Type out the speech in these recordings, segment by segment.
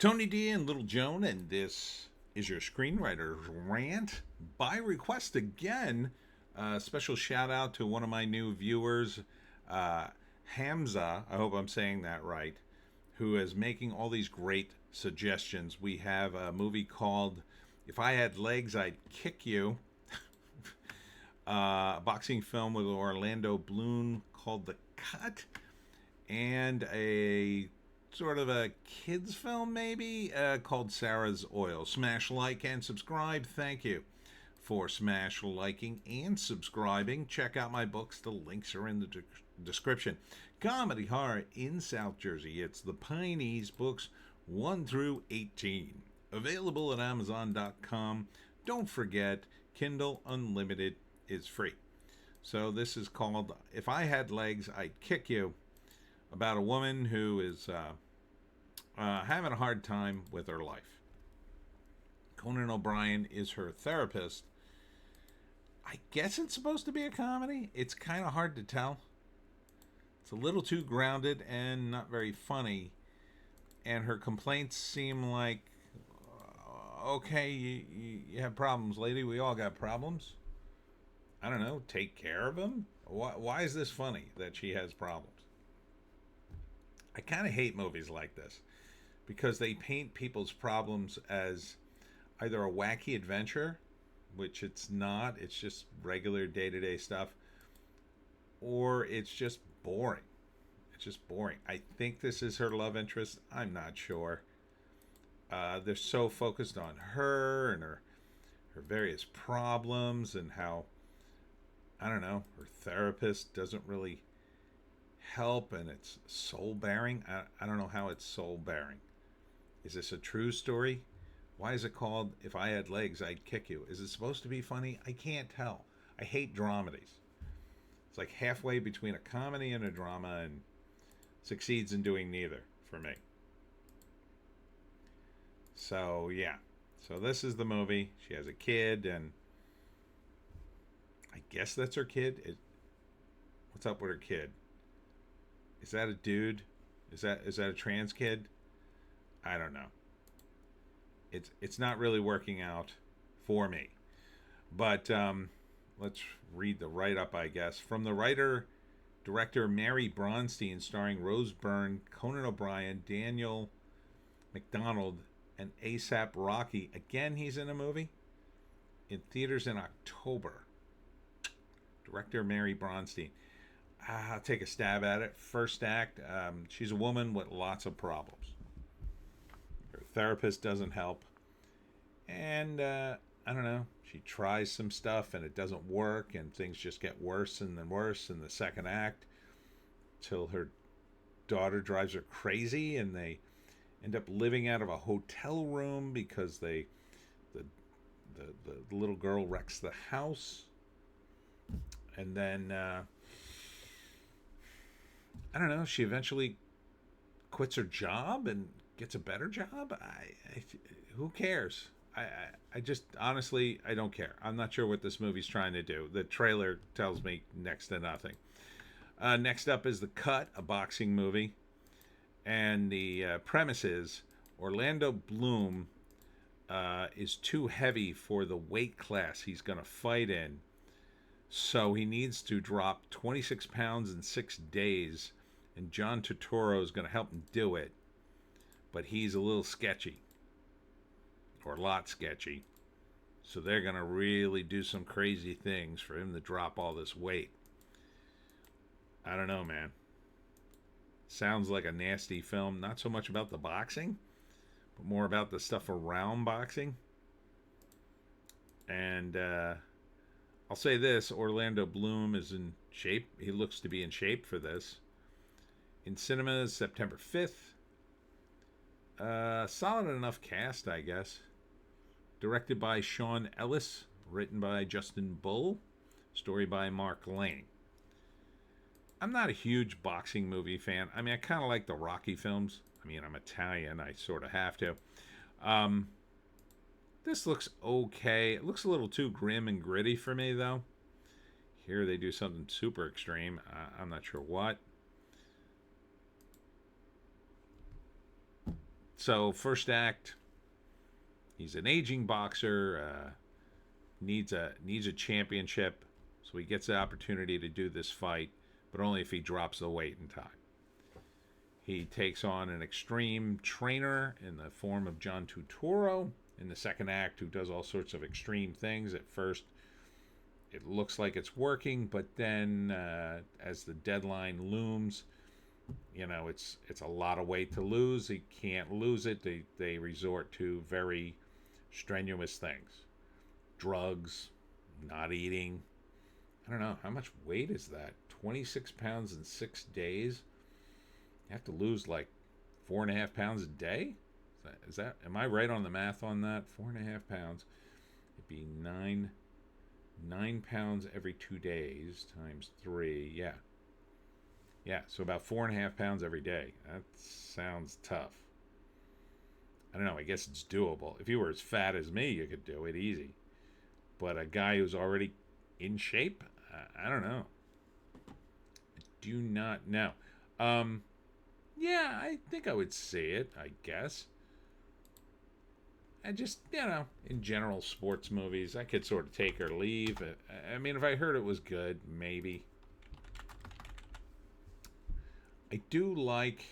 Tony D and Little Joan, and this is your Screenwriter's Rant by request again. Special shout out to one of my new viewers, uh, Hamza. I hope I'm saying that right. Who is making all these great suggestions. We have a movie called "If I Had Legs, I'd Kick You," a boxing film with Orlando Bloom called "The Cut," and a sort of a kids film maybe called Sarah's Oil. Smash like and subscribe. Thank you for smash liking and subscribing. Check out my books. The links are in the description. Comedy horror in South Jersey. It's the Pineys books 1 through 18. Available at Amazon.com. Don't forget, Kindle Unlimited is free. So this is called "If I Had Legs, I'd Kick You," about a woman who is having a hard time with her life. Conan O'Brien is her therapist. I guess it's supposed to be a comedy. It's kind of hard to tell. It's a little too grounded and not very funny. And her complaints seem like, okay, you have problems, lady. We all got problems. I don't know. Take care of them. Why is this funny that she has problems? I kind of hate movies like this because they paint people's problems as either a wacky adventure, which it's not, it's just regular day-to-day stuff, or it's just boring. It's just boring. I think this is her love interest. I'm not sure. They're so focused on her and her various problems and how, I don't know, her therapist doesn't really help, and it's soul bearing. I don't know how it's soul bearing. Is this a true story? Why is it called "If I Had Legs, I'd Kick You"? Is it supposed to be funny? I can't tell. I hate dramedies. It's like halfway between a comedy and a drama, and succeeds in doing neither for me. So yeah. So this is the movie. She has a kid, and I guess that's her kid. What's up with her kid? Is that a dude? Is that a trans kid? I don't know. It's not really working out for me. But let's read the write-up, I guess. From the writer-director Mary Bronstein, starring Rose Byrne, Conan O'Brien, Daniel McDonald, and ASAP Rocky. Again, he's in a movie? In theaters in October. Director Mary Bronstein. I'll take a stab at it. First act, she's a woman with lots of problems. Her therapist doesn't help. And, I don't know, she tries some stuff and it doesn't work, and things just get worse and then worse in the second act till her daughter drives her crazy, and they end up living out of a hotel room because the little girl wrecks the house. And then, I don't know, she eventually quits her job and gets a better job. Who cares? I just, honestly, I don't care. I'm not sure what this movie's trying to do. The trailer tells me next to nothing. Next up is The Cut, a boxing movie. And the premise is Orlando Bloom is too heavy for the weight class he's going to fight in. So he needs to drop 26 pounds in 6 days, and John Turturro is going to help him do it. But he's a little sketchy, or a lot sketchy. So they're going to really do some crazy things for him to drop all this weight. I don't know, man. Sounds like a nasty film. Not so much about the boxing, but more about the stuff around boxing. And, I'll say this, Orlando Bloom is in shape. He looks to be in shape for this. In cinemas, September 5th. Solid enough cast, I guess. Directed by Sean Ellis. Written by Justin Bull. Story by Mark Lane. I'm not a huge boxing movie fan. I mean, I kind of like the Rocky films. I mean, I'm Italian. I sort of have to. This looks okay. It looks a little too grim and gritty for me, though. Here they do something super extreme. I'm not sure what. So first act, he's an aging boxer, needs a championship, so he gets the opportunity to do this fight, but only if he drops the weight in time. He takes on an extreme trainer in the form of John Turturro in the second act, who does all sorts of extreme things. At first, it looks like it's working, but then as the deadline looms, it's a lot of weight to lose. He can't lose it. They resort to very strenuous things, drugs, not eating. I don't know, how much weight is that? 26 pounds in 6 days. You have to lose like 4.5 pounds a day. Is that? Am I right on the math on that? 4.5 pounds. It'd be 9 pounds every 2 days times 3. Yeah. So about 4.5 pounds every day. That sounds tough. I don't know. I guess it's doable. If you were as fat as me, you could do it easy. But a guy who's already in shape, I don't know. I do not know. Yeah, I think I would see it, I guess. I just, in general, sports movies, I could sort of take or leave. I mean, if I heard it was good, maybe. I do like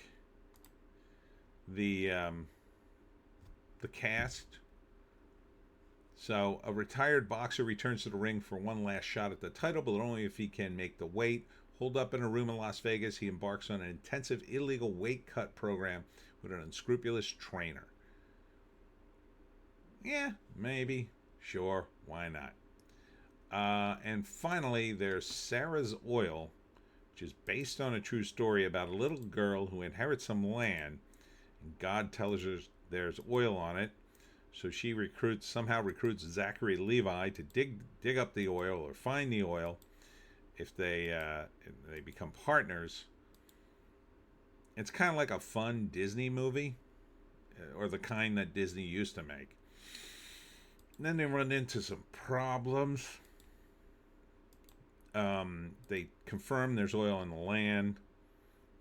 the cast. So, a retired boxer returns to the ring for one last shot at the title, but only if he can make the weight. Holed up in a room in Las Vegas, he embarks on an intensive illegal weight cut program with an unscrupulous trainer. Yeah, maybe. Sure, why not? And finally, there's Sarah's Oil, which is based on a true story about a little girl who inherits some land, and God tells her there's oil on it. So she somehow recruits Zachary Levi to dig up the oil or find the oil. If they become partners, it's kind of like a fun Disney movie, or the kind that Disney used to make. And then they run into some problems. They confirm there's oil in the land,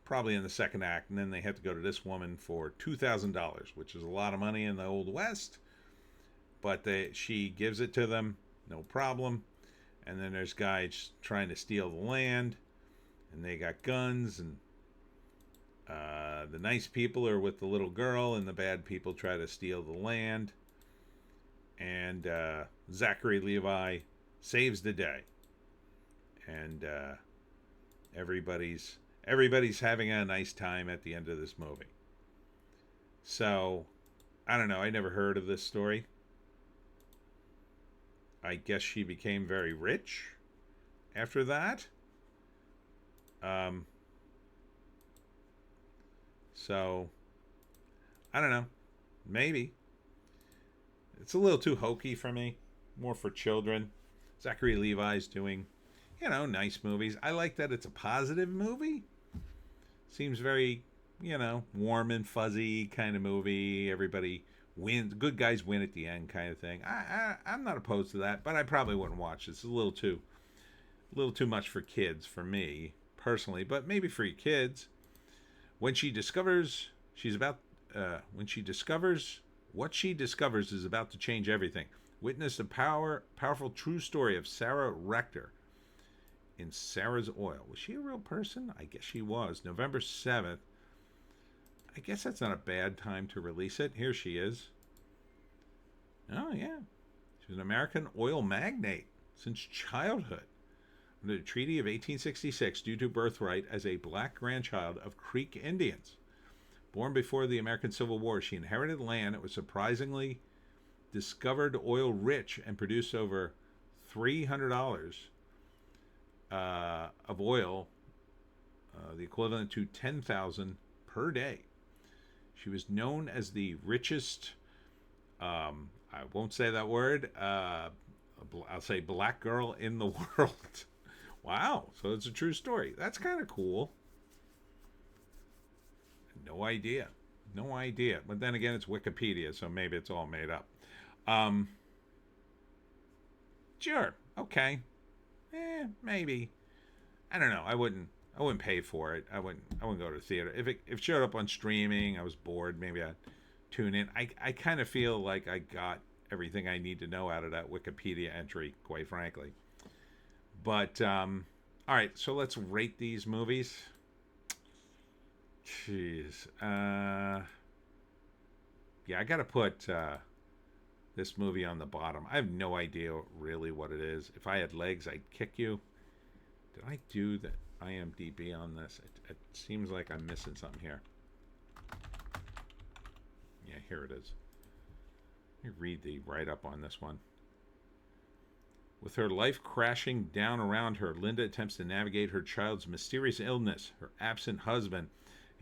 probably in the second act, and then they have to go to this woman for $2,000, which is a lot of money in the Old West. But she gives it to them, no problem. And then there's guys trying to steal the land, and they got guns, and the nice people are with the little girl, and the bad people try to steal the land. And Zachary Levi saves the day, and everybody's having a nice time at the end of this movie. So, I don't know. I never heard of this story. I guess she became very rich after that. So, I don't know. Maybe. It's a little too hokey for me. More for children. Zachary Levi's doing, nice movies. I like that it's a positive movie. Seems very, warm and fuzzy kind of movie. Everybody wins. Good guys win at the end kind of thing. I'm not opposed to that, but I probably wouldn't watch this. It's a little too much for kids for me personally, but maybe for your kids. When she discovers what she discovers is about to change everything. Witness the powerful true story of Sarah Rector in Sarah's Oil. Was she a real person? I guess she was. November 7th. I guess that's not a bad time to release it. Here she is. Oh, yeah. She was an American oil magnate since childhood. Under the Treaty of 1866, due to birthright as a black grandchild of Creek Indians. Born before the American Civil War, she inherited land that was surprisingly discovered oil rich and produced over $300 of oil, the equivalent to $10,000 per day. She was known as the richest, I won't say that word, I'll say black girl in the world. Wow, so it's a true story. That's kind of cool. No idea. But then again, it's Wikipedia, so maybe it's all made up. Sure, okay. Maybe. I don't know. I wouldn't pay for it. I wouldn't go to the theater. If it showed up on streaming, I was bored, maybe I'd tune in. I kind of feel like I got everything I need to know out of that Wikipedia entry, quite frankly. But all right, so let's rate these movies. Jeez. Yeah, I got to put this movie on the bottom. I have no idea really what it is. If I had legs, I'd kick you. Did I do the IMDb on this? It seems like I'm missing something here. Yeah, here it is. Let me read the write-up on this one. With her life crashing down around her, Linda attempts to navigate her child's mysterious illness, her absent husband,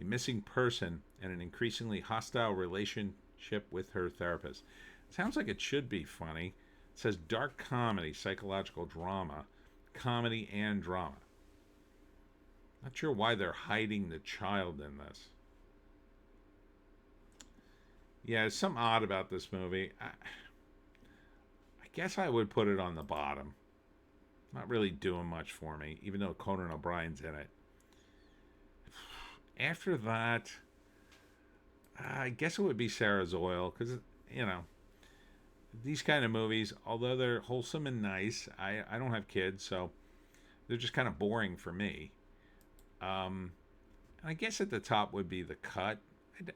a missing person, and an increasingly hostile relationship with her therapist. Sounds like it should be funny. It says dark comedy, psychological drama, comedy and drama. Not sure why they're hiding the child in this. Yeah, there's something odd about this movie. I guess I would put it on the bottom. Not really doing much for me, even though Conan O'Brien's in it. After that, I guess it would be Sarah's Oil, because, you know, these kind of movies, although they're wholesome and nice, I don't have kids, so they're just kind of boring for me. I guess at the top would be The Cut.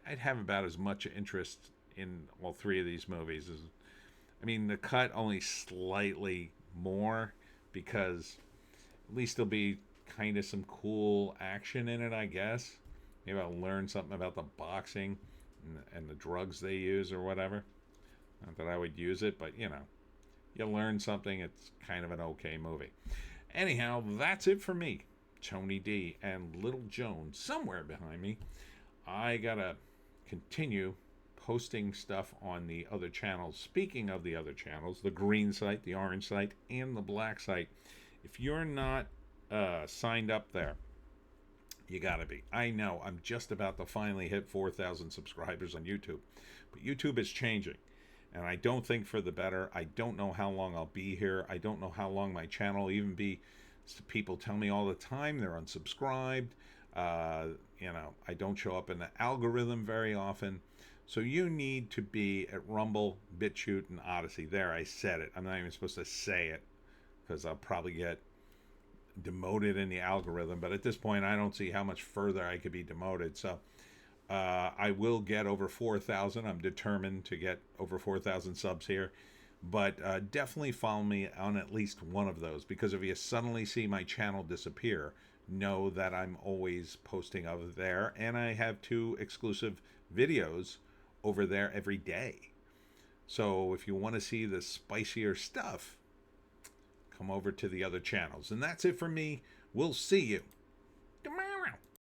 I'd have about as much interest in all three of these movies as, I mean, The Cut only slightly more, because at least there'll be kind of some cool action in it, I guess. Maybe I'll learn something about the boxing and the drugs they use or whatever. Not that I would use it, but you know, you learn something. It's kind of an okay movie. Anyhow, that's it for me, Tony D, and Little Joan somewhere behind me. I gotta continue posting stuff on the other channels. Speaking of the other channels, the green site, the orange site, and the black site. If you're not signed up there, you gotta be. I know I'm just about to finally hit 4,000 subscribers on YouTube, but YouTube is changing, and I don't think for the better. I don't know how long I'll be here. I don't know how long my channel will even be. People tell me all the time they're unsubscribed. You know, I don't show up in the algorithm very often. So you need to be at Rumble, Bitchute, and Odysee. There, I said it. I'm not even supposed to say it, because I'll probably get demoted in the algorithm. But at this point, I don't see how much further I could be demoted. So I will get over 4,000. I'm determined to get over 4,000 subs here. But definitely follow me on at least one of those, because if you suddenly see my channel disappear, know that I'm always posting over there, and I have 2 exclusive videos over there every day. So if you want to see the spicier stuff, come over to the other channels. And that's it for me. We'll see you